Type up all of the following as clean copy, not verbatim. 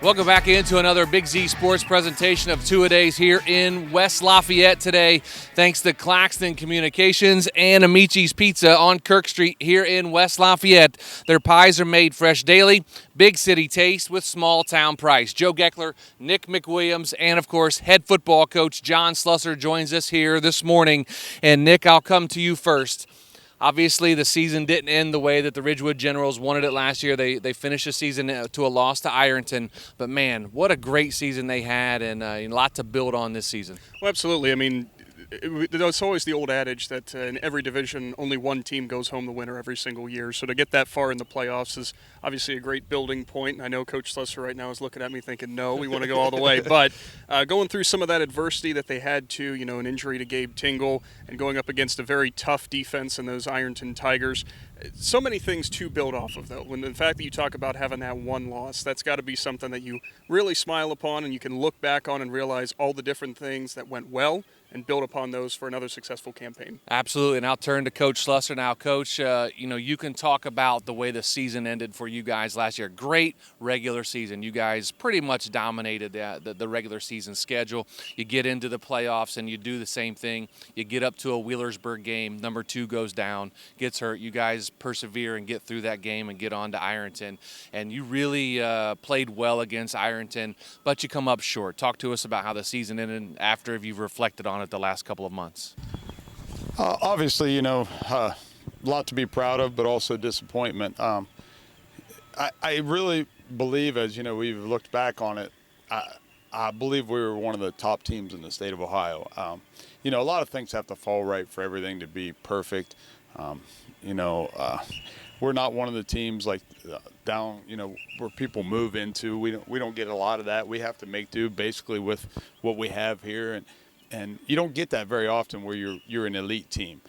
Welcome back into another Big Z Sports presentation of two-a-days here in West Lafayette today. Thanks to Claxton Communications and Amici's Pizza on Kirk Street here in West Lafayette. Their pies are made fresh daily, big city taste with small town price. Joe Geckler, Nick McWilliams, and of course head football coach John Slusser joins us here this morning. And Nick, I'll come to you first. Obviously, the season didn't end the way that the Ridgewood Generals wanted it last year. They finished the season to a loss to Ironton. But, man, what a great season they had and a lot to build on this season. Well, absolutely. I mean, it's always the old adage that in every division, only one team goes home the winner every single year. So to get that far in the playoffs is obviously a great building point. I know Coach Slusser right now is looking at me thinking, no, we want to go all the way. But going through some of that adversity that they had to, an injury to Gabe Tingle and going up against a very tough defense in those Ironton Tigers, so many things to build off of, though. When the fact that you talk about having that one loss, that's got to be something that you really smile upon and you can look back on and realize all the different things that went well and build upon those for another successful campaign. Absolutely, and I'll turn to Coach Slusser now. Coach, you can talk about the way the season ended for you guys last year. Great regular season. You guys pretty much dominated the regular season schedule. You get into the playoffs and you do the same thing. You get up to a Wheelersburg game. Number 2 goes down, gets hurt. You guys persevere and get through that game and get on to Ironton. And you really played well against Ironton, but you come up short. Talk to us about how the season ended after you've reflected on it the last couple of months. Obviously, a lot to be proud of, but also disappointment. I really believe, as we've looked back on it, I believe we were one of the top teams in the state of Ohio. A lot of things have to fall right for everything to be perfect. We're not one of the teams like down, where people move into. We don't get a lot of that. We have to make do basically with what we have here, and you don't get that very often where you're an elite team.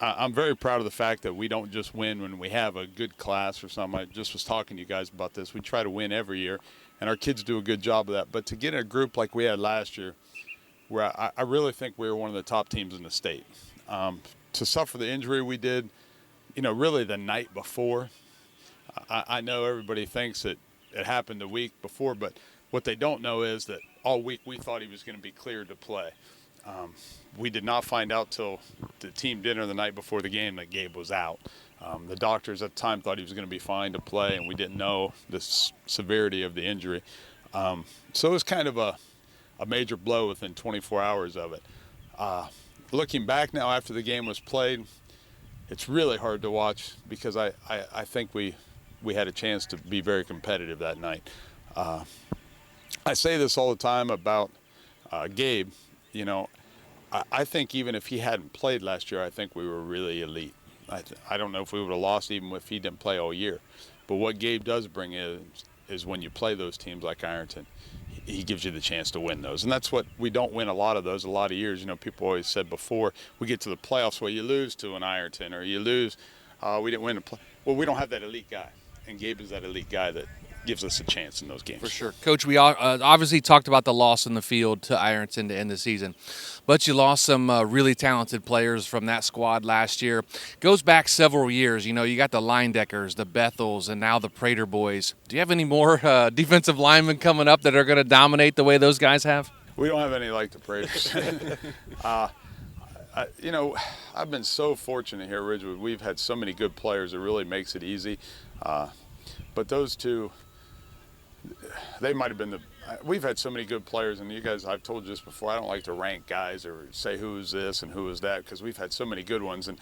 I'm very proud of the fact that we don't just win when we have a good class or something. I just was talking to you guys about this. We try to win every year, and our kids do a good job of that. But to get in a group like we had last year, where I really think we were one of the top teams in the state. To suffer the injury we did, really the night before. I know everybody thinks that it happened the week before, but what they don't know is that all week we thought he was going to be cleared to play. We did not find out till the team dinner the night before the game that Gabe was out. The doctors at the time thought he was going to be fine to play, and we didn't know the severity of the injury. So it was kind of a major blow within 24 hours of it. Looking back now after the game was played, it's really hard to watch because I think we had a chance to be very competitive that night. I say this all the time about Gabe. I think even if he hadn't played last year, I think we were really elite. I don't know if we would have lost even if he didn't play all year. But what Gabe does bring is when you play those teams like Ironton, he gives you the chance to win those. And that's what we don't win a lot of those a lot of years. People always said before we get to the playoffs, well, you lose to an Ironton or you lose, we didn't win a play. Well, we don't have that elite guy. And Gabe is that elite guy that gives us a chance in those games. For sure. Coach, we obviously talked about the loss in the field to Ironton to end the season, but you lost some really talented players from that squad last year. Goes back several years. You got the Linedeckers, the Bethels, and now the Prater boys. Do you have any more defensive linemen coming up that are going to dominate the way those guys have? We don't have any like the Praters. I've been so fortunate here at Ridgewood. We've had so many good players. It really makes it easy. But those two, they might have been we've had so many good players, and you guys, I've told you this before, I don't like to rank guys or say who is this and who is that because we've had so many good ones. And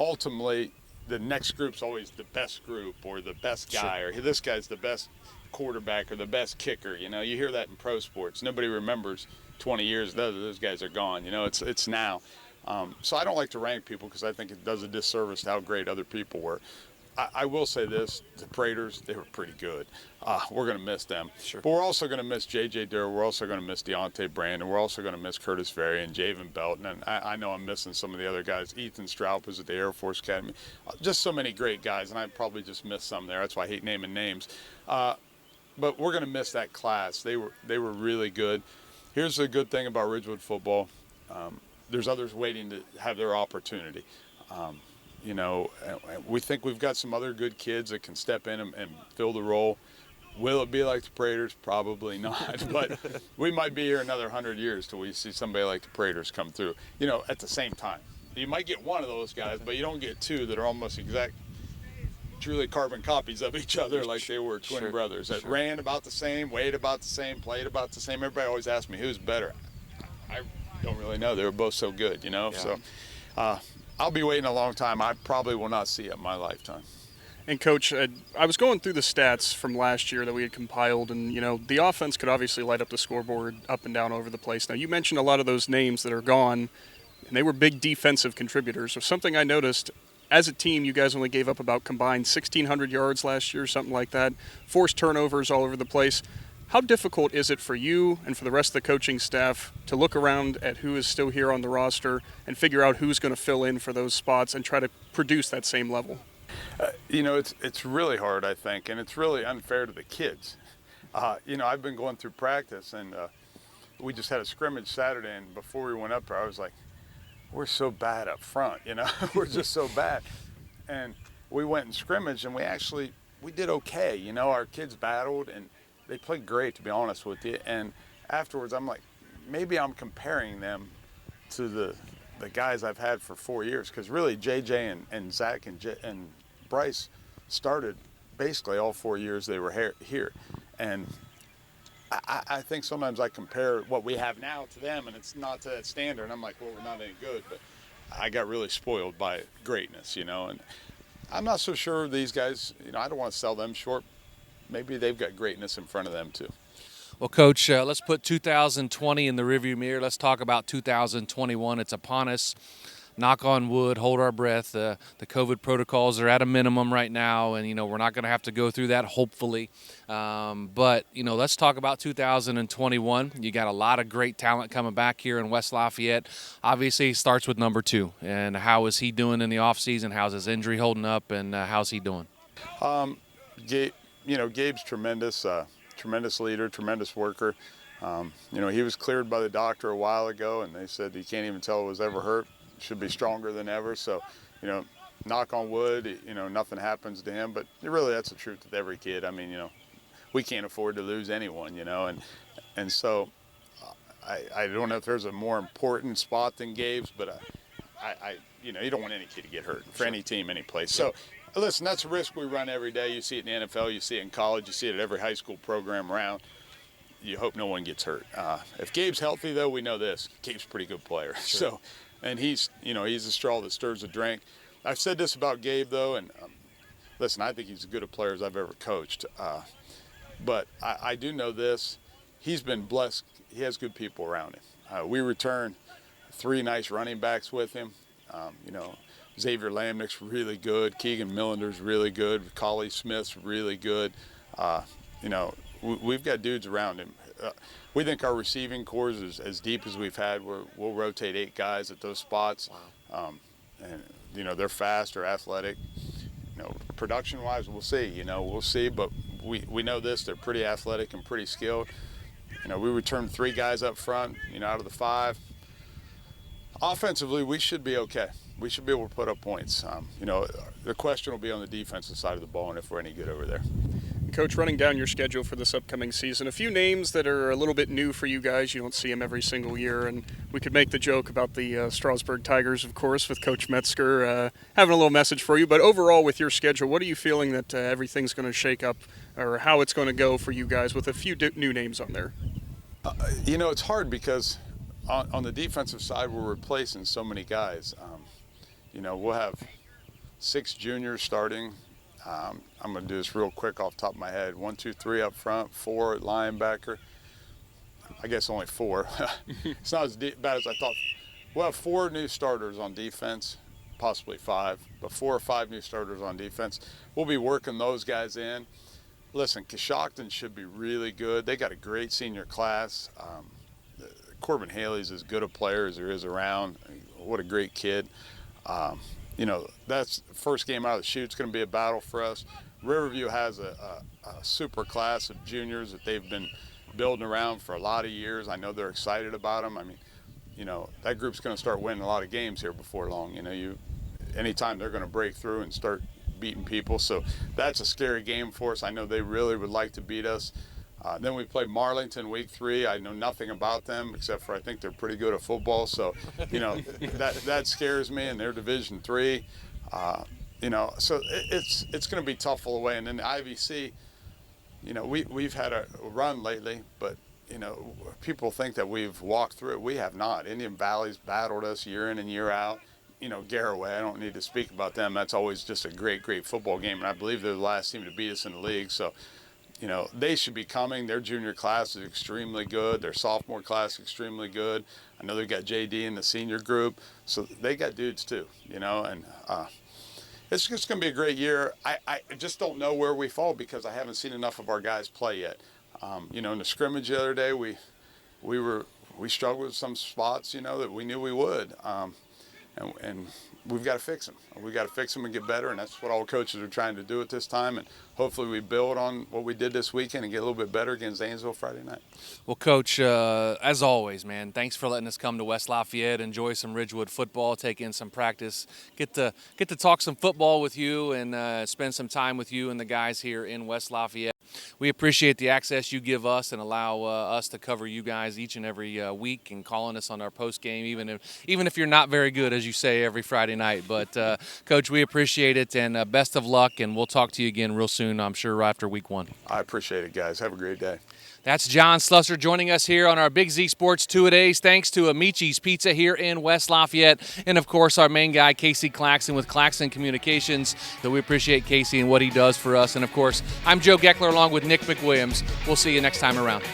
ultimately, the next group's always the best group or the best guy or this guy's the best quarterback or the best kicker. You hear that in pro sports. Nobody remembers 20 years, those guys are gone. It's now. So I don't like to rank people because I think it does a disservice to how great other people were. I will say this, the Praters, they were pretty good. We're going to miss them. Sure. But we're also going to miss J.J. Durr. We're also going to miss Deontay Brandon. We're also going to miss Curtis Ferry and Javen Belton. And I know I'm missing some of the other guys. Ethan Stroup was at the Air Force Academy. Just so many great guys, and I probably just missed some there. That's why I hate naming names. But we're going to miss that class. They were really good. Here's the good thing about Ridgewood football. There's others waiting to have their opportunity. We think we've got some other good kids that can step in and fill the role. Will it be like the Praetors? Probably not. But we might be here another 100 years till we see somebody like the Praetors come through. At the same time, you might get one of those guys, but you don't get two that are almost truly carbon copies of each other, like they were twin brothers that ran about the same, weighed about the same, played about the same. Everybody always asks me who's better. I don't really know. They were both so good, Yeah. So I'll be waiting a long time. I probably will not see it in my lifetime. And Coach, I was going through the stats from last year that we had compiled, and the offense could obviously light up the scoreboard up and down over the place. Now, you mentioned a lot of those names that are gone, and they were big defensive contributors. So something I noticed, as a team, you guys only gave up about combined 1,600 yards last year, something like that. Forced turnovers all over the place. How difficult is it for you and for the rest of the coaching staff to look around at who is still here on the roster and figure out who's going to fill in for those spots and try to produce that same level? It's really hard, I think, and it's really unfair to the kids. I've been going through practice, and we just had a scrimmage Saturday, and before we went up there, I was like, we're so bad up front, we're just so bad. And we went and scrimmaged, and we did okay. Our kids battled, and they played great, to be honest with you. And afterwards, I'm like, maybe I'm comparing them to the guys I've had for 4 years, because really JJ and Zach and Bryce started basically all 4 years they were here. And I think sometimes I compare what we have now to them, and it's not to that standard. And I'm like, well, we're not any good. But I got really spoiled by greatness, and I'm not so sure these guys, I don't want to sell them short. Maybe they've got greatness in front of them too. Well, Coach, let's put 2020 in the rearview mirror. Let's talk about 2021. It's upon us. Knock on wood, hold our breath. The COVID protocols are at a minimum right now, and we're not going to have to go through that, hopefully. But let's talk about 2021. You got a lot of great talent coming back here in West Lafayette. Obviously, it starts with number 2. And how is he doing in the offseason? How's his injury holding up, and how's he doing? Gabe's tremendous. Tremendous leader, tremendous worker. He was cleared by the doctor a while ago, and they said he can't even tell it was ever hurt. Should be stronger than ever. So, knock on wood, nothing happens to him. But really, that's the truth with every kid. I mean, we can't afford to lose anyone, and so I don't know if there's a more important spot than Gabe's, but you don't want any kid to get hurt for any team, any place. So. Listen, that's a risk we run every day. You see it in the NFL, you see it in college, you see it at every high school program around. You hope no one gets hurt. If Gabe's healthy, though, we know this. Gabe's a pretty good player. Sure. So, and he's the straw that stirs the drink. I've said this about Gabe, though, and listen, I think he's as good a player as I've ever coached. But I do know this. He's been blessed. He has good people around him. We return 3 nice running backs with him. Xavier Lamnick's really good. Keegan Millender's really good. Collie Smith's really good. We've got dudes around him. We think our receiving corps is as deep as we've had. We'll rotate 8 guys at those spots. Wow. And they're fast or athletic. Production-wise, we'll see. We'll see. But we know this: they're pretty athletic and pretty skilled. We returned 3 guys up front. Out of the 5. Offensively, we should be okay. We should be able to put up points. The question will be on the defensive side of the ball and if we're any good over there. Coach, running down your schedule for this upcoming season, a few names that are a little bit new for you guys. You don't see them every single year, and we could make the joke about the Strasburg Tigers, of course, with Coach Metzger having a little message for you. But overall, with your schedule, what are you feeling that everything's going to shake up, or how it's going to go for you guys with a few new names on there? It's hard because on the defensive side, we're replacing so many guys. We'll have 6 juniors starting. I'm going to do this real quick off the top of my head. 1, 2, 3 up front, 4 at linebacker. I guess only 4. It's not as bad as I thought. We'll have 4 new starters on defense, possibly 5, but 4 or 5 new starters on defense. We'll be working those guys in. Listen, Coshocton should be really good. They got a great senior class. Corbin Haley's as good a player as there is around. What a great kid. That's the first game out of the chute. It's going to be a battle for us. Riverview has a super class of juniors that they've been building around for a lot of years. I know they're excited about them. I mean, that group's going to start winning a lot of games here before long. Anytime they're going to break through and start beating people. So that's a scary game for us. I know they really would like to beat us. Then we play Marlington week 3. I know nothing about them except for I think they're pretty good at football. So, that scares me, and they're Division 3. So it's going to be tough all the way. And then the IVC, we've had a run lately, but people think that we've walked through it. We have not. Indian Valley's battled us year in and year out. Garraway, I don't need to speak about them. That's always just a great, great football game, and I believe they're the last team to beat us in the league. So, they should be coming. Their junior class is extremely good. Their sophomore class is extremely good. I know they've got JD in the senior group, so they got dudes too, and it's just going to be a great year. I just don't know where we fall because I haven't seen enough of our guys play yet. In the scrimmage the other day, we struggled with some spots, that we knew we would. And we've got to fix them. We've got to fix them and get better, and that's what all coaches are trying to do at this time. And hopefully we build on what we did this weekend and get a little bit better against Zanesville Friday night. Well, Coach, as always, man, thanks for letting us come to West Lafayette, enjoy some Ridgewood football, take in some practice, get to talk some football with you and spend some time with you and the guys here in West Lafayette. We appreciate the access you give us and allow us to cover you guys each and every week and calling us on our post game, even if you're not very good, as you say, every Friday night. But, Coach, we appreciate it, and best of luck, and we'll talk to you again real soon, I'm sure, after week 1. I appreciate it, guys. Have a great day. That's John Slusser joining us here on our Big Z Sports 2-A-Days. Thanks to Amici's Pizza here in West Lafayette. And, of course, our main guy, Casey Claxton with Claxton Communications. So we appreciate Casey and what he does for us. And, of course, I'm Joe Geckler along with Nick McWilliams. We'll see you next time around.